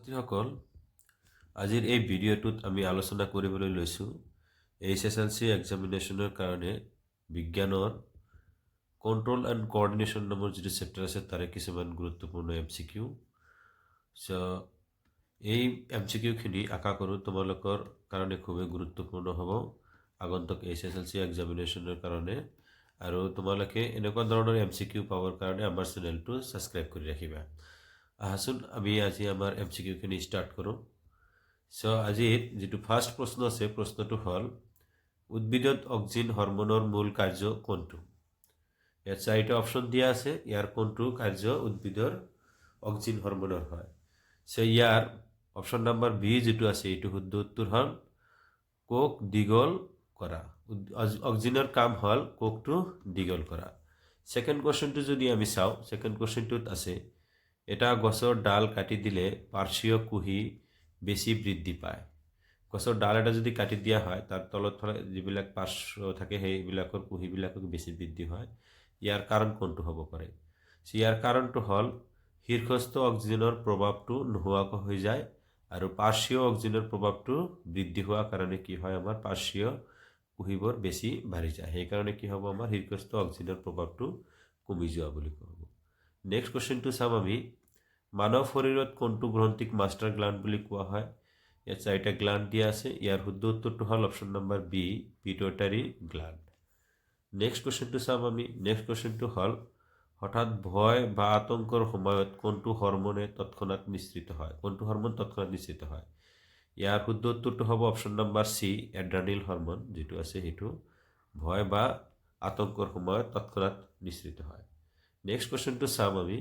ছাত্ৰীসকল, আজিৰ এই ভিডিঅ'টোত আমি আলোচনা কৰিবলৈ লৈছোঁ HSLC এক্সামিনেশ্যনৰ কাৰণে বিজ্ঞানৰ কণ্ট্ৰল এণ্ড কোঅৰ্ডিনেশ্যন নামৰ যিটো চেপ্টাৰ আছে তাৰে কিছুমান গুৰুত্বপূৰ্ণ MCQ। এই MCQখিনি আশা কৰোঁ তোমালোকৰ কাৰণে খুবেই গুৰুত্বপূৰ্ণ হ'ব আগন্তুক HSLC এক্সামিনেশ্যনৰ কাৰণে। আৰু তোমালোকে এনেকুৱা ধৰণৰ MCQ পাবৰ কাৰণে আমাৰ চেনেলটো ছাবস্ক্ৰাইব কৰি ৰাখিবা। আহাচোন আমি আজি আমাৰ MCQখিনি ষ্টাৰ্ট কৰোঁ। আজিৰ যিটো ফাৰ্ষ্ট প্ৰশ্ন আছে, প্ৰশ্নটো হ'ল উদ্ভিদত অক্সিন হৰমনৰ মূল কাৰ্য কোনটো? ইয়াত 4টা অপশ্যন দিয়া আছে, ইয়াৰ কোনটো কাৰ্য উদ্ভিদৰ অক্সিন হৰমনৰ হয়। ইয়াৰ অপশ্যন নম্বৰ বি যিটো আছে এইটো শুদ্ধ উত্তৰ হ'ল কোক দীঘল কৰা। অক্সিনৰ কাম হ'ল কোকটো দীঘল কৰা। ছেকেণ্ড কুৱেশ্যনটো যদি আমি চাওঁ, ছেকেণ্ড কুৱেশ্যনটোত আছে এটা গছৰ ডাল কাটি দিলে পাৰ্শ্বীয় কুহি বেছি বৃদ্ধি পায়। গছৰ ডাল এটা যদি কাটি দিয়া হয় তাৰ তলত ফালে যিবিলাক পাৰ্শ্ব থাকে সেইবিলাকৰ কুহিবিলাকক বেছি বৃদ্ধি হয়। ইয়াৰ কাৰণ কোনটো হ'ব পাৰে? ইয়াৰ কাৰণটো হ'ল শীৰ্ষস্থ অক্সিজেনৰ প্ৰভাৱটো নোহোৱাকৈ হৈ যায় আৰু পাৰ্শ্বীয় অক্সিজেনৰ প্ৰভাৱটো বৃদ্ধি হোৱাৰ কাৰণে কি হয়, আমাৰ পাৰ্শ্বীয় কুহিবোৰ বেছি বাঢ়ি যায়। সেইকাৰণে কি হ'ব, আমাৰ শীৰ্ষস্থ অক্সিজেনৰ প্ৰভাৱটো কমি যোৱা বুলি কোৱা হ'ব। নেক্সট কুৱেশ্যনটো চাম আমি, মানৱ শৰীৰত কোনটো গ্ৰন্থিক মাষ্টাৰ গ্লাণ্ড বুলি কোৱা হয়? ইয়াত 4টা গ্লাণ্ড দিয়া আছে, ইয়াৰ শুদ্ধ উত্তৰটো হ'ল option number B pituitary gland. Next কুৱেশ্যনটো চাম আমি, নেক্সট কুৱেশ্যনটো হ'ল হঠাৎ ভয় বা আতংকৰ সময়ত কোনটো হৰমনে তৎক্ষণাত নিঃসৃত হয়? কোনটো হৰমন তৎক্ষণাত নিঃসৃত হয়? ইয়াৰ শুদ্ধ উত্তৰটো হ'ব অপশ্যন নম্বৰ চি এড্ৰানিল হৰমন যিটো আছে সেইটো ভয় বা আতংকৰ সময়ত তৎক্ষণাত নিঃসৃত হয়। নেক্সট কুৱেশ্যনটো চাম আমি,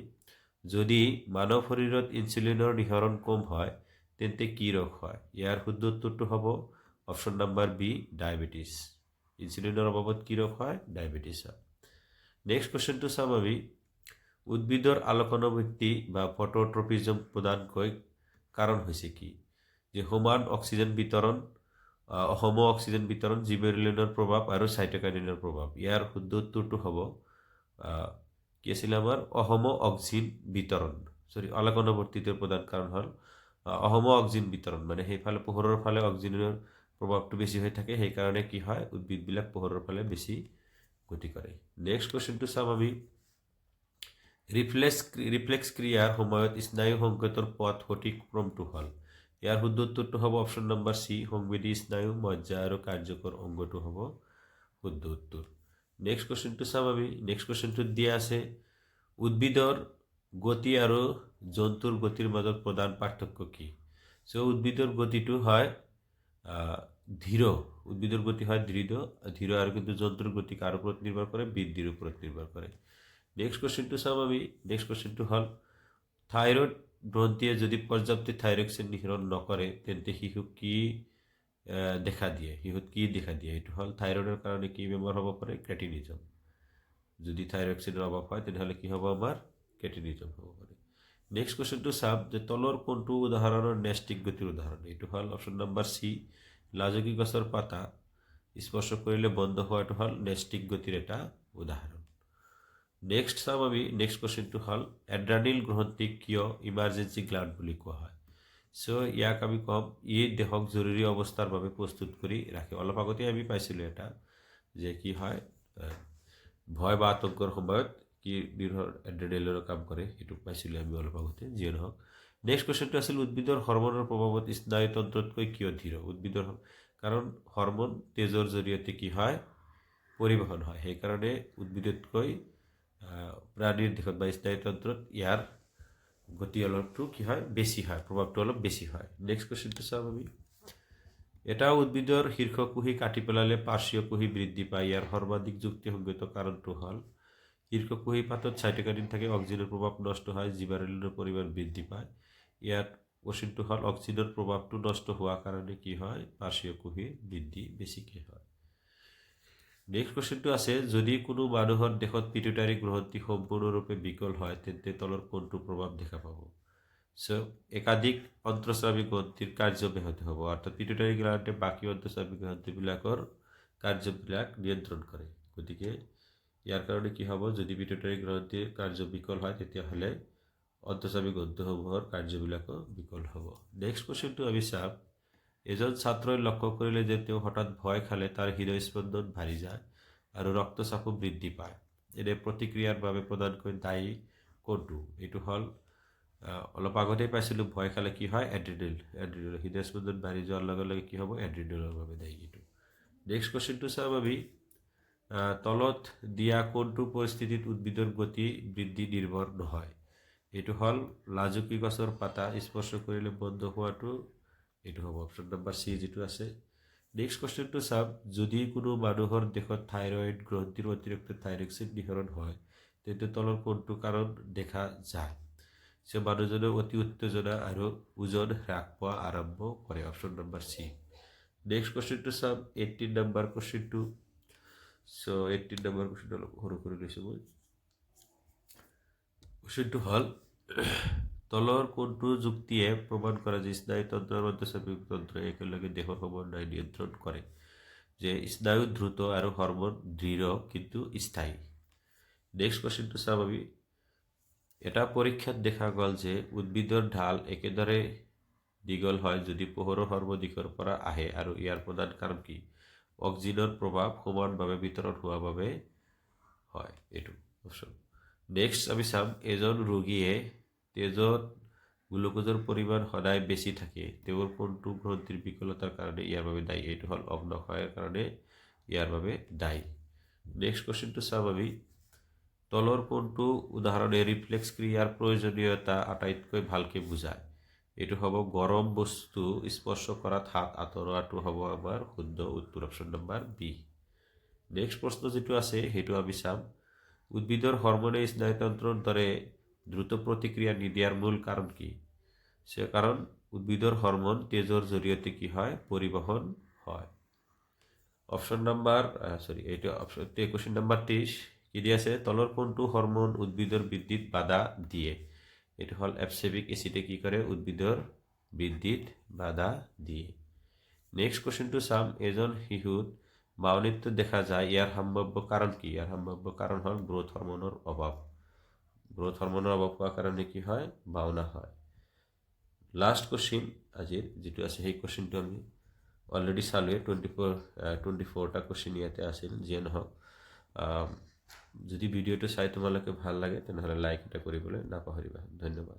যদি মানৱ শৰীৰত ইনচুলিনৰ নিঃসৰণ কম হয় তেন্তে কি ৰোগ হয়? ইয়াৰ শুদ্ধ উত্তৰটো হ'ব অপশ্যন নম্বৰ বি ডায়েবেটিছ। ইনচুলিনৰ অভাৱত কি ৰোগ হয়? ডায়েবেটিছ হয়। নেক্সট কুৱেশ্যনটো চাম আমি, উদ্ভিদৰ আলোকণবৃত্তি বা ফটোট্ৰপিজম প্ৰধানকৈ কাৰণ হৈছে কি? যে সমান অক্সিজেন বিতৰণ, অসম অক্সিজেন বিতৰণ, জিবেৰেলিনৰ প্ৰভাৱ আৰু চাইটোকাইনিনৰ প্ৰভাৱ। ইয়াৰ শুদ্ধ উত্তৰটো হ'ব কি আছিলে আমাৰ অসম অক্সিজেন বিতৰণ, আলোকণবৰ্তিতৰ প্ৰধান কাৰণ হ'ল অসম অক্সিজেন বিতৰণ, মানে সেইফালে পোহৰৰ ফালে অক্সিজেনৰ প্ৰভাৱটো বেছি হৈ থাকে, সেইকাৰণে কি হয় উদ্ভিদবিলাক পোহৰৰ ফালে বেছি গতি কৰে। নেক্সট কুৱেশ্যনটো চাম আমি, ৰিফ্লেক্স ক্ৰিয়াৰ সময়ত স্নায়ু সংকেতৰ পথ সঠিক ক্ৰমটো হ'ল? ইয়াৰ শুদ্ধ উত্তৰটো হ'ব অপশ্যন নম্বৰ চি সংবেদী স্নায়ু, মজ্জা আৰু কাৰ্যকৰ অংগটো হ'ব শুদ্ধ উত্তৰ। নেক্সট কুৱেশ্যনটো চাম আমি, নেক্সট কুৱেশ্যনটোত দিয়া আছে উদ্ভিদৰ গতি আৰু জন্তুৰ গতিৰ মাজত প্ৰধান পাৰ্থক্য কি? উদ্ভিদৰ গতিটো হয় ধীৰ, উদ্ভিদৰ গতি হয় ধীৰ আৰু কিন্তু জন্তুৰ গতি কাৰ ওপৰত নিৰ্ভৰ কৰে? বৃদ্ধিৰ ওপৰত নিৰ্ভৰ কৰে। নেক্সট কুৱেশ্যনটো চাম আমি, নেক্সট কুৱেশ্যনটো হ'ল থাইৰয়ড গ্ৰন্থিয়ে যদি পৰ্যাপ্ত থাইৰক্সিন নিঃসৰণ নকৰে তেন্তে শিশুক কি দেখা দিয়ে? শিশুত কি দেখা দিয়ে? এইটো হ'ল থাইৰয়ডৰ কাৰণে কি বেমাৰ হ'ব পাৰে? ক্ৰেটিনিজম। যদি থাইৰক্সিনৰ অভাৱ হয় তেনেহ'লে কি হ'ব, আমাৰ ক্ৰেটিনিজম হ'ব পাৰে। নেক্সট কুৱেশ্যনটো চাম যে তলৰ কোনটো উদাহৰণৰ ন্যষ্টিক গতিৰ উদাহৰণ? এইটো হ'ল অপশ্যন নম্বৰ চি লাজুকী গছৰ পাতা স্পৰ্শ কৰিলে বন্ধ হোৱাটো হ'ল ন্যষ্টিক গতিৰ এটা উদাহৰণ। নেক্সট চাম আমি, নেক্সট কুৱেশ্যনটো হ'ল এড্ৰানিল গ্ৰন্থিক কিয় ইমাৰ্জেঞ্চি গ্লাণ্ড বুলি কোৱা হয়? ইয়াক আমি ক'ম ই দেহক জৰুৰী অৱস্থাৰ বাবে প্ৰস্তুত কৰি ৰাখে। অলপ আগতে আমি পাইছিলোঁ এটা যে কি হয় ভয় বা আতংকৰ সময়ত কি এড্ৰেনেলিনৰ কাম কৰে, সেইটো পাইছিলোঁ আমি অলপ আগতে, যিয়ে নহওক। নেক্সট কুৱেশ্যনটো আছিল উদ্ভিদৰ হৰমনৰ প্ৰভাৱত স্নায়ুতন্ত্ৰতকৈ কিয় ধীৰ? উদ্ভিদৰ কাৰণ হৰমন তেজৰ জৰিয়তে কি হয় পৰিবহণ হয়, সেইকাৰণে উদ্ভিদতকৈ প্ৰাণীৰ দেহত বা স্নায়ুতন্ত্ৰত ইয়াৰ গতি অলপটো কি হয় বেছি হয়, প্ৰভাৱটো অলপ বেছি হয়। নেক্সট কুৱেশ্যনটো চাম আমি, এটা উদ্ভিদৰ শীৰ্ষ কুহি কাটি পেলালে পাৰ্শ্বীয় কুহি বৃদ্ধি পায়, ইয়াৰ সৰ্বাধিক যুক্তিসংগত কাৰণটো হ'ল শীৰ্ষ কুহি পাতত চাইটোকাইনিন থাকে, অক্সিজেনৰ প্ৰভাৱ নষ্ট হয়, জিবাৰেলিনৰ পৰিমাণ বৃদ্ধি পায়। ইয়াত কুৱেশ্যনটো হ'ল অক্সিজেনৰ প্ৰভাৱটো নষ্ট হোৱাৰ কাৰণে কি হয় পাৰ্শ্বীয় কুহিৰ বৃদ্ধি বেছিকৈ হয়। নেক্সট কুৱেশ্যনটো আছে যদি কোনো মানুহৰ দেশত পিটুইটাৰী গ্ৰন্থি সম্পূৰ্ণৰূপে বিকল হয় তেন্তে তলৰ কোনটো প্ৰভাৱ দেখা পাব? একাধিক অন্তঃস্ৰাৱী গ্ৰন্থিৰ কাৰ্য ব্যাহত হ'ব, অৰ্থাৎ পিটুইটাৰী গ্লাণ্ডে বাকী অন্তঃস্ৰাৱী গ্ৰন্থিবিলাকৰ কাৰ্যবিলাক নিয়ন্ত্ৰণ কৰে। গতিকে ইয়াৰ কাৰণে কি হ'ব, যদি পিটুইটাৰী গ্ৰন্থিৰ কাৰ্য বিকল হয় তেতিয়াহ'লে অন্তঃস্ৰাৱী গ্ৰন্থিসমূহৰ কাৰ্যবিলাকো বিকল হ'ব। নেক্সট কুৱেশ্যনটো আমি চাম, এজন ছাত্ৰই লক্ষ্য কৰিলে যে তেওঁ হঠাৎ ভয় খালে তাৰ হৃদয় স্পন্দন বাঢ়ি যায় আৰু ৰক্তচাপো বৃদ্ধি পায়। এনে প্ৰতিক্ৰিয়াৰ বাবে প্ৰধানকৈ দায়ী কোনটো? এইটো হ'ল অলপ আগতেই পাইছিলোঁ, ভয় খালে কি হয়? এড্ৰিনেল হৃদয় স্পন্দন বাঢ়ি যোৱাৰ লগে লগে কি হ'ব? এড্ৰিনেলৰ বাবে দায়ী এইটো। নেক্সট কুৱেশ্যনটো চাম আমি, তলত দিয়া কোনটো পৰিস্থিতিত উদ্ভিদৰ গতি বৃদ্ধি নিৰ্ভৰ নহয়? এইটো হ'ল লাজুকী গছৰ পাতা স্পৰ্শ কৰিলে বন্ধ হোৱাটো, এইটো হ'ব অপশ্যন নম্বৰ চি যিটো আছে। নেক্সট কুৱেশ্যনটো চাম, যদি কোনো মানুহৰ দেশত থাইৰয়েড গ্ৰন্থিৰ অতিৰিক্ত থাইৰক্সিন নিঃসৰণ হয় তেন্তে তলৰ কোনটো কাৰণ দেখা যায়? মানুহজনে অতি উত্তেজনা আৰু ওজন হ্ৰাস পোৱা আৰম্ভ কৰে, অপশ্যন নম্বৰ চি। নেক্সট কুৱেশ্যনটো চাম, 18 নম্বৰ কুৱেশ্যনটো। 18 নম্বৰ কুৱেশ্যনটো অলপ সৰু কৰি লৈছোঁ মই। কুৱেশ্যনটো হ'ল, তলৰ কোনটো যুক্তিয়ে প্ৰমাণ কৰে যে স্নায়ুতন্ত্ৰ আৰু অন্তঃস্ৰাৱী তন্ত্ৰই একেলগে দেহৰ সমন্বয় নিয়ন্ত্ৰণ কৰে? যে স্নায়ু দ্ৰুত আৰু হৰম'ন দৃঢ় কিন্তু স্থায়ী। নেক্সট কুৱেশ্যনটো চাম আমি, এটা পৰীক্ষাত দেখা গ'ল যে উদ্ভিদৰ ঢাল একেদৰে দীঘল হয় যদি পোহৰৰ সৰ্বদিশৰ পৰা আহে আৰু ইয়াৰ প্ৰধান কাৰণ কি? অক্সিজেনৰ প্ৰভাৱ সমানভাৱে বিতৰণ হোৱাৰ বাবে হয়, এইটো অপশ্যন। নেক্সট আমি চাম, এজন ৰোগীয়ে তেজত গ্লুকোজৰ পৰিমাণ সদায় বেছি থাকে, তেওঁৰ কোনটো গ্ৰন্থিৰ বিকলতাৰ কাৰণে ইয়াৰ বাবে দায়ী? এইটো হ'ল অগ্ন্যক্ষয়ৰ কাৰণে ইয়াৰ বাবে দায়ী। নেক্সট কুৱেশ্যনটো চাম আমি, তলৰ কোনটো উদাহৰণে ৰিফ্লেক্স ক্ৰিয়াৰ প্ৰয়োজনীয়তা আটাইতকৈ ভালকৈ বুজায়? এইটো হ'ব গৰম বস্তু স্পৰ্শ কৰাত হাত আঁতৰোৱাটো হ'ব আমাৰ শুদ্ধ উত্তৰ, অপশ্যন নম্বৰ বি। নেক্সট প্ৰশ্ন যিটো আছে সেইটো আমি চাম, উদ্ভিদৰ হৰম'নে স্নায়ুতন্ত্ৰৰ দৰে দ্ৰুত প্ৰতিক্ৰিয়া নিদিয়াৰ মূল কাৰণ কি? কাৰণ উদ্ভিদৰ হৰম'ন তেজৰ জৰিয়তে কি হয়? পৰিবহণ হয়। অপশ্যন নম্বৰ এইটো অপশ্যন কুৱেশ্যন নম্বৰ 23 কি দি আছে? তলৰ কোনটো হৰম'ন উদ্ভিদৰ বৃদ্ধিত বাধা দিয়ে? এইটো হ'ল এবচেবিক এচিডে কি কৰে? উদ্ভিদৰ বৃদ্ধিত বাধা দিয়ে। নেক্সট কুৱেশ্যনটো চাম, এজন শিশুত বাওনিত্য দেখা যায়, ইয়াৰ সম্ভাৱ্য কাৰণ কি? ইয়াৰ সম্ভাৱ্য কাৰণ হ'ল গ্ৰোথ হৰম'নৰ অভাৱ। গ্ৰোথ হৰম'নৰ অভাৱ হোৱাৰ কাৰণে কি হয়? বাওনা হয়। লাষ্ট কুৱেশ্যন আজিৰ যিটো আছে সেই কুৱেশ্যনটো আমি অলৰেডি চালোৱে, 24টা কুৱেশ্যন ইয়াতে আছিল। যিয়ে নহওক, যদি ভিডিঅ'টো চাই তোমালোকে ভাল লাগে তেনেহ'লে লাইক এটা কৰিবলৈ নাপাহৰিবা। ধন্যবাদ।